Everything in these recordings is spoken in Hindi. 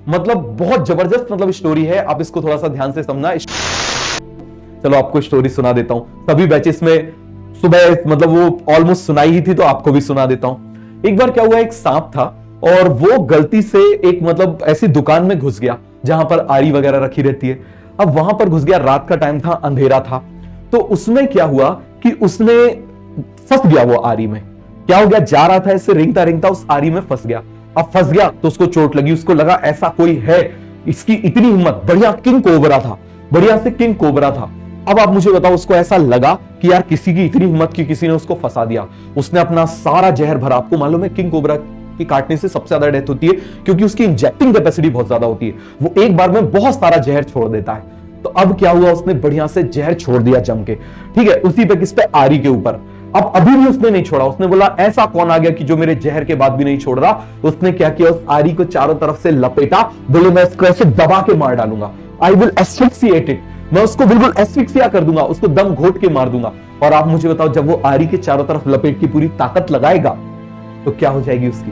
मतलब बहुत जबरदस्त मतलब स्टोरी है, आप इसको थोड़ा सा ध्यान से समझना। चलो आपको स्टोरी सुना देता हूं। सभी बैचेस में सुबह मतलब वो ऑलमोस्ट सुनाई ही थी, तो आपको भी सुना देता हूं। एक बार क्या हुआ, एक सांप था और वो गलती से एक मतलब ऐसी दुकान में घुस गया जहां पर आरी वगैरह रखी रहती है। अब वहां पर घुस गया, रात का टाइम था, अंधेरा था। तो उसमें क्या हुआ कि उसने फंस गया वो आरी में। क्या हो गया, जा रहा था ऐसे रेंगता रेंगता उस आरी में फंस गया। अब फंस गया तो उसको चोट लगी, उसको लगा ऐसा कोई है, इसकी इतनी हिम्मत, बढ़िया किंग कोबरा था, बढ़िया से किंग कोबरा था। अब आप मुझे बताओ, उसको ऐसा लगा कि यार किसी की इतनी हिम्मत की, किसी ने उसको फंसा दिया। उसने अपना सारा जहर भरा। आपको मालूम है किंग कोबरा की काटने से सबसे ज्यादा डेथ होती है क्योंकि उसकी इंजेक्टिंग कैपेसिटी बहुत ज्यादा होती है, वो एक बार में बहुत सारा जहर छोड़ देता है। तो अब क्या हुआ, उसने बढ़िया से जहर छोड़ दिया जम के, ठीक है, उसी पे, किस पे, आरी के ऊपर। अब अभी भी उसने नहीं छोड़ा। उसने बोला ऐसा कौन आ गया कि जो मेरे जहर के बाद भी नहीं छोड़ रहा। उसने क्या किया, उस आरी को चारों तरफ से लपेटा, बोले मैं इसको ऐसे दबा के मार डालूंगा, आई विल एस्फिक्सिएट इट, मैं उसको बिल्कुल एस्फिक्सिया कर दूंगा, उसको दम घोट के मार दूंगा। और आप मुझे बताओ, जब वो आरी के चारों तरफ लपेट की पूरी ताकत लगाएगा तो क्या हो जाएगी, उसकी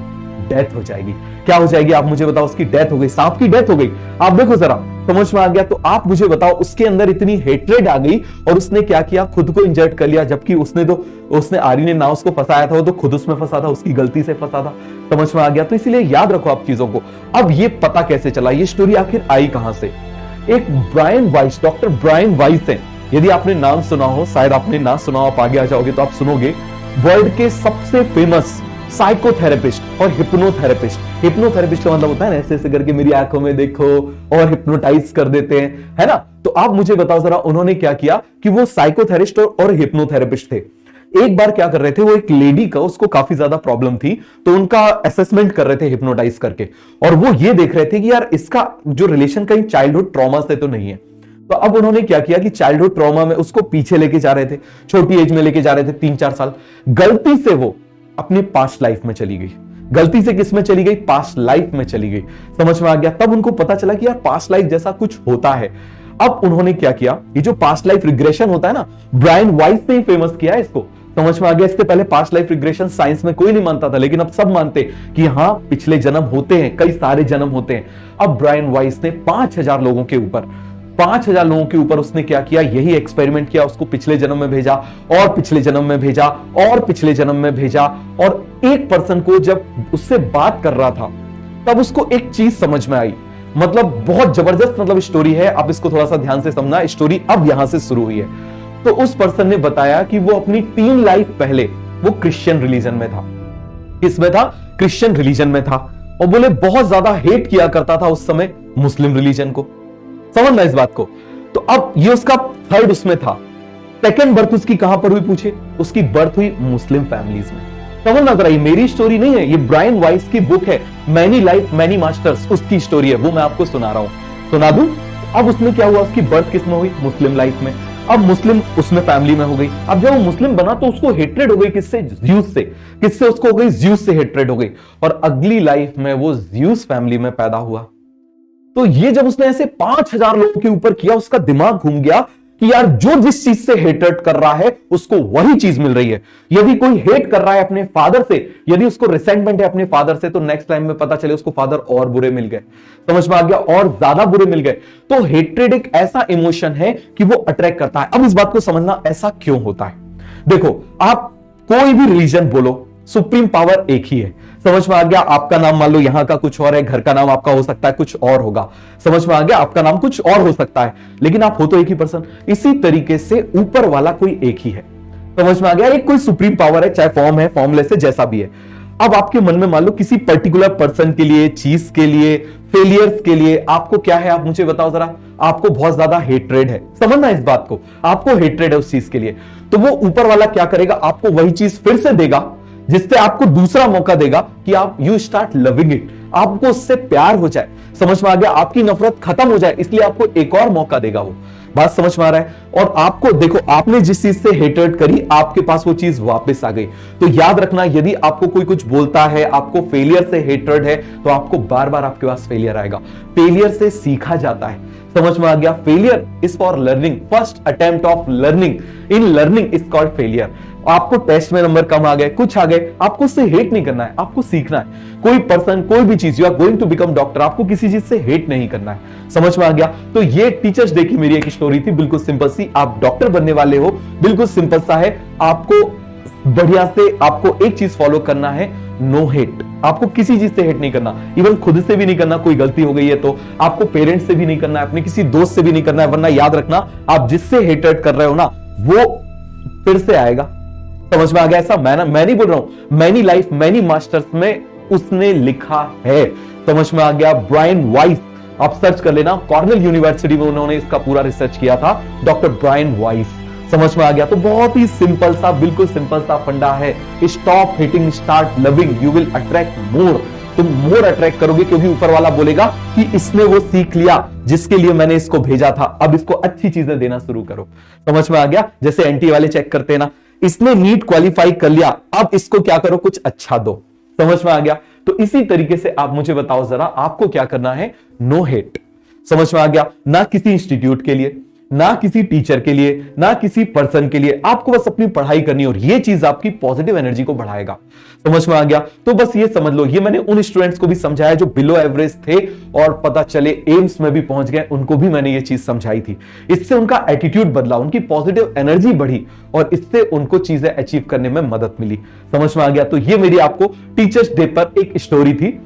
डेथ हो जाएगी। क्या हो जाएगी, आप मुझे बताओ, उसकी डेथ हो गई, सांप की डेथ हो गई। आप देखो जरा, समझ में आ गया। तो आप मुझे बताओ, उसके अंदर इतनी हेट्रेड आ गई और उसने क्या किया, खुद को इंजर्ड कर लिया, जबकि उसने आरी ने ना उसको फंसाया था, वो तो खुद उसमें फंसा था, उसकी गलती से फंसा था। समझ में आ गया। तो इसीलिए याद रखो आप चीजों को। अब ये पता कैसे चला, ये स्टोरी आखिर आई कहां से। एक Brian Weiss, doctor Brian Weiss है, यदि आपने नाम सुना हो, शायद आपने ना सुना हो, आप आगे आ जाओगे तो आप सुनोगे। वर्ल्ड के सबसे फेमस साइकोथेरेपिस्ट और हिप्नोथेरेपिस्ट। हिप्नोथेरेपिस्ट का मतलब होता है ना, ऐसे ऐसे करके मेरी आंखों में देखो और हिप्नोटाइज कर देते हैं, है ना। तो आप मुझे बताओ जरा, उन्होंने क्या किया कि वो साइकोथेरेपिस्ट और हिप्नोथेरेपिस्ट थे। एक बार क्या कर रहे थे, वो एक लेडी का, उसको काफी ज्यादा प्रॉब्लम थी, तो उनका असेसमेंट कर रहे थे हिप्नोटाइज करके। और वो ये देख रहे थे कि यार इसका जो रिलेशन कहीं चाइल्डहुड ट्रॉमा से तो नहीं है। तो अब उन्होंने क्या किया कि चाइल्डहुड ट्रॉमा में उसको पीछे लेके जा रहे थे, छोटी एज में लेके जा रहे थे, 3-4 साल। गलती से वो अपनी पास्ट लाइफ में चली गई। गलती से किस में चली गई, पास्ट लाइफ में चली गई। समझ में आ गया। तब उनको पता चला कि यार पास्ट लाइफ जैसा कुछ होता है। अब उन्होंने क्या किया, ये जो पास्ट लाइफ रिग्रेशन होता है ना, ब्रायन वाइस ने ही फेमस किया है इसको। समझ में आ गया। इसके पहले पास्ट लाइफ रिग्रेशन साइंस में कोई नहीं मानता था, लेकिन अब सब मानते कि हाँ पिछले जन्म होते हैं, कई सारे जन्म होते हैं। अब ब्रायन वाइस ने 5000 लोगों के ऊपर उसने क्या किया, यही एक्सपेरिमेंट किया। उसको पिछले जन्म में भेजा और पिछले जन्म में भेजा और पिछले जन्म में भेजा। और एक पर्सन को जब उससे बात कर रहा था, तब उसको एक चीज समझ में आई। मतलब बहुत जबरदस्त मतलब स्टोरी है, आप इसको थोड़ा सा ध्यान से समझना। स्टोरी अब यहां से शुरू हुई है। तो उस पर्सन ने बताया कि वो अपनी 3 लाइफ पहले वो क्रिश्चियन रिलीजन में था। किसमें था, क्रिश्चियन रिलीजन में था। और बोले बहुत ज्यादा हेट किया करता था उस समय मुस्लिम रिलीजन को। समझना इस बात को। तो अब ये उसका थर्ड उसमें था। सेकंड बर्थ उसकी कहां पर हुई पूछे, उसकी बर्थ हुई मुस्लिम फैमिलीज में। समझना जरा, ये मेरी स्टोरी नहीं है, ये ब्रायन वाइस की बुक है, मैनी लाइफ मैनी मास्टर्स, उसकी स्टोरी है, वो मैं आपको सुना रहा हूं। सुना दूं। अब उसमें क्या हुआ, उसकी बर्थ किसमें हुई, मुस्लिम लाइफ में। अब मुस्लिम उसमें फैमिली में हो गई। अब जब वो मुस्लिम बना तो उसको हेट्रेड हो गई, किससे, ज्यूस से। किससे उसको हो गई, ज्यूस से हेट्रेड हो गई। और अगली लाइफ में वो ज्यूस फैमिली में पैदा हुआ। तो ये जब उसने ऐसे 5000 लोगों के ऊपर किया, उसका दिमाग घूम गया कि यार जो जिस चीज से हेटेड कर रहा है उसको वही चीज मिल रही है। यदि कोई हेट कर रहा है अपने फादर से, यदि उसको रिसेंटमेंट है अपने फादर से, तो नेक्स्ट टाइम में पता चले उसको फादर और बुरे मिल गए। समझ में आ गया, और ज्यादा बुरे मिल गए। तो हेट्रेड एक ऐसा इमोशन है कि वो अट्रैक्ट करता है। अब इस बात को समझना ऐसा क्यों होता है। देखो, आप कोई भी रिलीजन बोलो, सुप्रीम पावर एक ही है। समझ में आ गया। आपका नाम मान लो यहां का कुछ और है, घर का नाम आपका हो सकता है कुछ और होगा। समझ में आ गया, आपका नाम कुछ और हो सकता है, लेकिन आप हो तो एक ही पर्सन। इसी तरीके से ऊपर वाला कोई एक ही है। समझ में आ गया। एक कोई सुप्रीम पावर है, चाहे फॉर्म है, फॉर्मलेस है, जैसा भी है। अब आपके मन में मान लो किसी पर्टिकुलर पर्सन के लिए, चीज के लिए, फेलियर्स के लिए आपको क्या है, आप मुझे बताओ जरा। आपको बहुत ज्यादा हेट्रेड है। समझना इस बात को, आपको हेट्रेड है उस चीज के लिए। तो वो ऊपर वाला क्या करेगा, आपको वही चीज फिर से देगा, जिससे आपको दूसरा मौका देगा कि आप यू स्टार्ट लविंग इट, आपको उससे प्यार हो जाए। समझ में आ गया, आपकी नफरत खत्म हो जाए, इसलिए आपको एक और मौका देगा। वो बात समझ में आ रहा है। और आपको देखो, आपने जिस चीज से हेटेड करी, आपके पास वो चीज वापस आ गई। तो याद रखना, यदि आपको कोई कुछ बोलता है, आपको फेलियर से हेटेड है, तो आपको बार बार आपके पास फेलियर आएगा। फेलियर से सीखा जाता है। समझ में आ गया। Failure is for learning, first attempt of learning, in learning is called failure. आपको टेस्ट में नंबर कम आ गए, कुछ आ गए, आपको उससे हेट नहीं करना है, आपको सीखना है। कोई पर्सन, कोई भी चीज, you are going to become doctor, आपको किसी चीज से हेट नहीं करना है। समझ में आ गया? तो ये टीचर्स डे की मेरी एक स्टोरी थी, बिल्कुल सिंपल सी। आप डॉक्टर बनने वाले हो, बिल्कुल सिंपल सा है। आपको बढ़िया से आपको एक चीज फॉलो करना है, नो हेट। आपको किसी चीज से हेट नहीं करना, इवन खुद से भी नहीं करना। कोई गलती हो गई है तो आपको पेरेंट्स से भी नहीं करना है, अपने किसी दोस्त से भी नहीं करना है, वरना याद रखना आप जिससे हेटेड कर रहे हो ना, वो फिर से आएगा। समझ में आ गया? ऐसा मैं नहीं बोल रहा हूं, मैनी लाइफ मैनी मास्टर्स में उसने लिखा है। समझ में आ गया? ब्रायन वाइस, आप सर्च कर लेना, कॉर्नेल यूनिवर्सिटी में उन्होंने इसका पूरा रिसर्च किया था, डॉक्टर ब्रायन वाइस। समझ में आ गया? तो बहुत ही सिंपल सा, बिल्कुल सिंपल सा फंडा है, stop hating, start loving, you will attract more. तुम मोर अट्रैक्ट करोगे, क्योंकि ऊपर वाला बोलेगा कि इसने वो सीख लिया जिसके लिए मैंने इसको भेजा था, अब इसको अच्छी चीजें देना शुरू करो। समझ में आ गया? जैसे एनटी वाले चेक करते हैं ना, इसने नीट क्वालिफाई कर लिया, अब इसको क्या करो, कुछ अच्छा दो। समझ में आ गया? तो इसी तरीके से आप मुझे बताओ जरा, आपको क्या करना है? No hate. समझ में आ गया? ना किसी इंस्टीट्यूट के लिए, ना किसी टीचर के लिए, ना किसी पर्सन के लिए, आपको बस अपनी पढ़ाई करनी है, और ये चीज आपकी पॉजिटिव एनर्जी को बढ़ाएगा। समझ में आ गया? तो बस ये समझ लो, ये मैंने उन स्टूडेंट्स को भी समझाया जो बिलो एवरेज थे और पता चले एम्स में भी पहुंच गए, उनको भी मैंने ये चीज समझाई थी। इससे उनका एटीट्यूड बदला, उनकी पॉजिटिव एनर्जी बढ़ी, और इससे उनको चीजें अचीव करने में मदद मिली। समझ में आ गया? तो ये मेरी आपको टीचर्स डे पर एक स्टोरी थी।